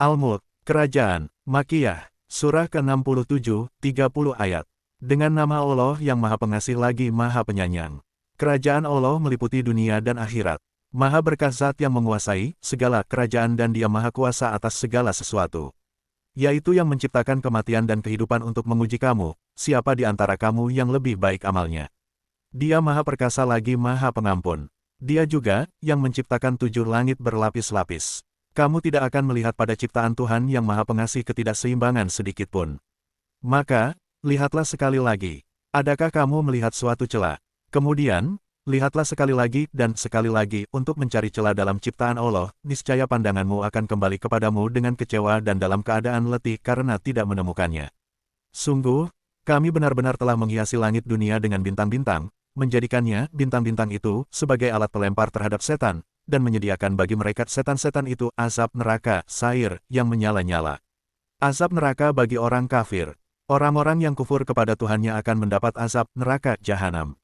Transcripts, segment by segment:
Al-Mulk, Kerajaan, Makkiyah, Surah ke-67, 30 ayat. Dengan nama Allah yang Maha Pengasih lagi Maha Penyayang. Kerajaan Allah meliputi dunia dan akhirat. Maha berkah Zat yang menguasai segala kerajaan dan Dia Maha Kuasa atas segala sesuatu. Yaitu yang menciptakan kematian dan kehidupan untuk menguji kamu, siapa di antara kamu yang lebih baik amalnya. Dia Maha Perkasa lagi Maha Pengampun. Dia juga yang menciptakan 7 langit berlapis-lapis. Kamu tidak akan melihat pada ciptaan Tuhan yang Maha Pengasih ketidakseimbangan sedikitpun. Maka, lihatlah sekali lagi. Adakah kamu melihat suatu celah? Kemudian, lihatlah sekali lagi dan sekali lagi untuk mencari celah dalam ciptaan Allah, niscaya pandanganmu akan kembali kepadamu dengan kecewa dan dalam keadaan letih karena tidak menemukannya. Sungguh, kami benar-benar telah menghiasi langit dunia dengan bintang-bintang, menjadikannya bintang-bintang itu sebagai alat pelempar terhadap setan, dan menyediakan bagi mereka setan-setan itu azab neraka, sair, yang menyala-nyala. Azab neraka bagi orang kafir. Orang-orang yang kufur kepada Tuhannya akan mendapat azab neraka jahanam.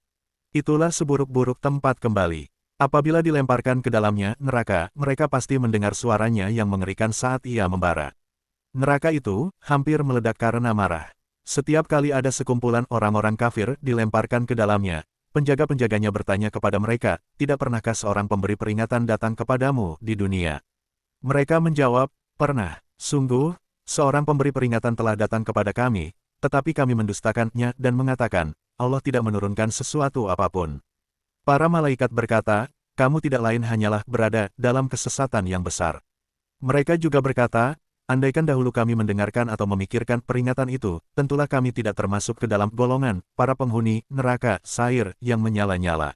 Itulah seburuk-buruk tempat kembali. Apabila dilemparkan ke dalamnya neraka, mereka pasti mendengar suaranya yang mengerikan saat ia membara. Neraka itu hampir meledak karena marah. Setiap kali ada sekumpulan orang-orang kafir dilemparkan ke dalamnya, penjaga-penjaganya bertanya kepada mereka, tidak pernahkah seorang pemberi peringatan datang kepadamu di dunia? Mereka menjawab, pernah. Sungguh, seorang pemberi peringatan telah datang kepada kami, tetapi kami mendustakannya dan mengatakan, Allah tidak menurunkan sesuatu apapun. Para malaikat berkata, kamu tidak lain hanyalah berada dalam kesesatan yang besar. Mereka juga berkata, andaikan dahulu kami mendengarkan atau memikirkan peringatan itu, tentulah kami tidak termasuk ke dalam golongan para penghuni neraka, sair, yang menyala-nyala.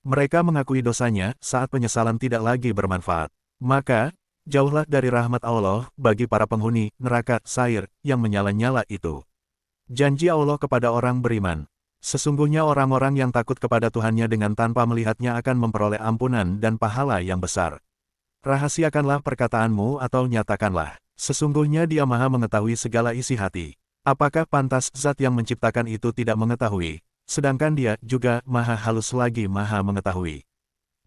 Mereka mengakui dosanya saat penyesalan tidak lagi bermanfaat. Maka, jauhlah dari rahmat Allah bagi para penghuni neraka, sair, yang menyala-nyala itu. Janji Allah kepada orang beriman. Sesungguhnya orang-orang yang takut kepada Tuhannya dengan tanpa melihatnya akan memperoleh ampunan dan pahala yang besar. Rahasiakanlah perkataanmu atau nyatakanlah. Sesungguhnya Dia Maha mengetahui segala isi hati. Apakah pantas Zat yang menciptakan itu tidak mengetahui, sedangkan Dia juga Maha halus lagi Maha mengetahui.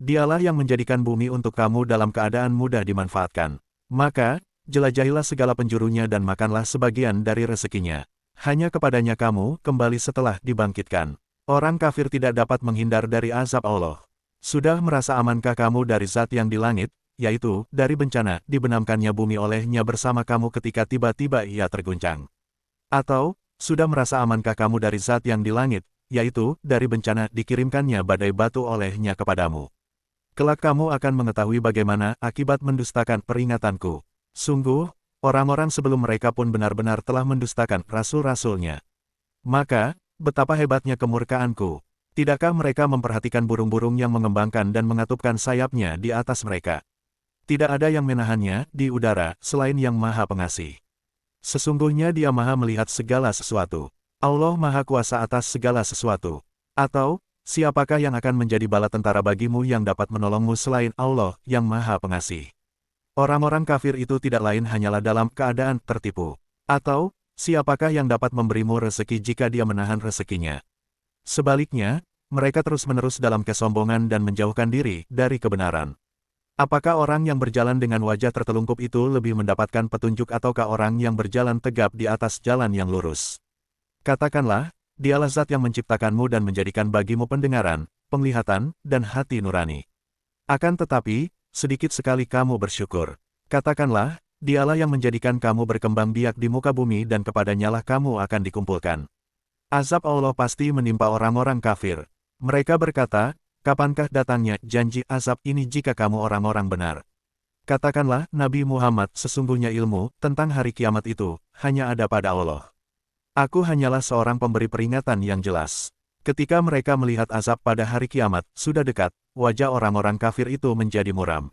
Dialah yang menjadikan bumi untuk kamu dalam keadaan mudah dimanfaatkan. Maka, jelajahilah segala penjurunya dan makanlah sebagian dari rezekinya. Hanya kepadanya kamu kembali setelah dibangkitkan. Orang kafir tidak dapat menghindar dari azab Allah. Sudah merasa amankah kamu dari Zat yang di langit, yaitu, dari bencana, dibenamkannya bumi olehnya bersama kamu ketika tiba-tiba ia terguncang? Atau, sudah merasa amankah kamu dari Zat yang di langit, yaitu, dari bencana dikirimkannya badai batu olehnya kepadamu? Kelak kamu akan mengetahui bagaimana akibat mendustakan peringatanku. Sungguh, orang-orang sebelum mereka pun benar-benar telah mendustakan rasul-rasulnya. Maka, betapa hebatnya kemurkaanku. Tidakkah mereka memperhatikan burung-burung yang mengembangkan dan mengatupkan sayapnya di atas mereka? Tidak ada yang menahannya di udara selain Yang Maha Pengasih. Sesungguhnya Dia Maha melihat segala sesuatu. Allah Maha Kuasa atas segala sesuatu. Atau, siapakah yang akan menjadi bala tentara bagimu yang dapat menolongmu selain Allah yang Maha Pengasih? Orang-orang kafir itu tidak lain hanyalah dalam keadaan tertipu. Atau, siapakah yang dapat memberimu rezeki jika Dia menahan rezekinya? Sebaliknya, mereka terus-menerus dalam kesombongan dan menjauhkan diri dari kebenaran. Apakah orang yang berjalan dengan wajah tertelungkup itu lebih mendapatkan petunjuk ataukah orang yang berjalan tegap di atas jalan yang lurus? Katakanlah, Dialah Zat yang menciptakanmu dan menjadikan bagimu pendengaran, penglihatan, dan hati nurani. Akan tetapi, sedikit sekali kamu bersyukur. Katakanlah, Dialah yang menjadikan kamu berkembang biak di muka bumi dan kepadanyalah kamu akan dikumpulkan. Azab Allah pasti menimpa orang-orang kafir. Mereka berkata, kapankah datangnya janji azab ini jika kamu orang-orang benar? Katakanlah, Nabi Muhammad, sesungguhnya ilmu tentang hari kiamat itu hanya ada pada Allah. Aku hanyalah seorang pemberi peringatan yang jelas. Ketika mereka melihat azab pada hari kiamat sudah dekat, wajah orang-orang kafir itu menjadi muram.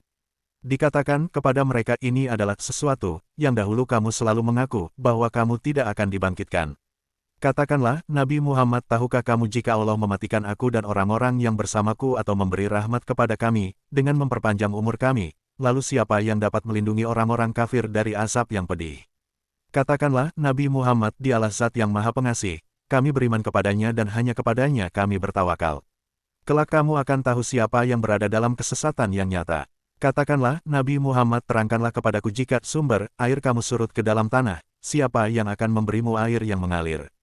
Dikatakan kepada mereka ini adalah sesuatu yang dahulu kamu selalu mengaku bahwa kamu tidak akan dibangkitkan. Katakanlah, Nabi Muhammad, tahukah kamu jika Allah mematikan aku dan orang-orang yang bersamaku atau memberi rahmat kepada kami, dengan memperpanjang umur kami, lalu siapa yang dapat melindungi orang-orang kafir dari azab yang pedih? Katakanlah, Nabi Muhammad, Dialah Zat yang Maha Pengasih, kami beriman kepadanya dan hanya kepadanya kami bertawakal. Kelak kamu akan tahu siapa yang berada dalam kesesatan yang nyata. Katakanlah, Nabi Muhammad terangkanlah kepadaku jika sumber air kamu surut ke dalam tanah, siapa yang akan memberimu air yang mengalir?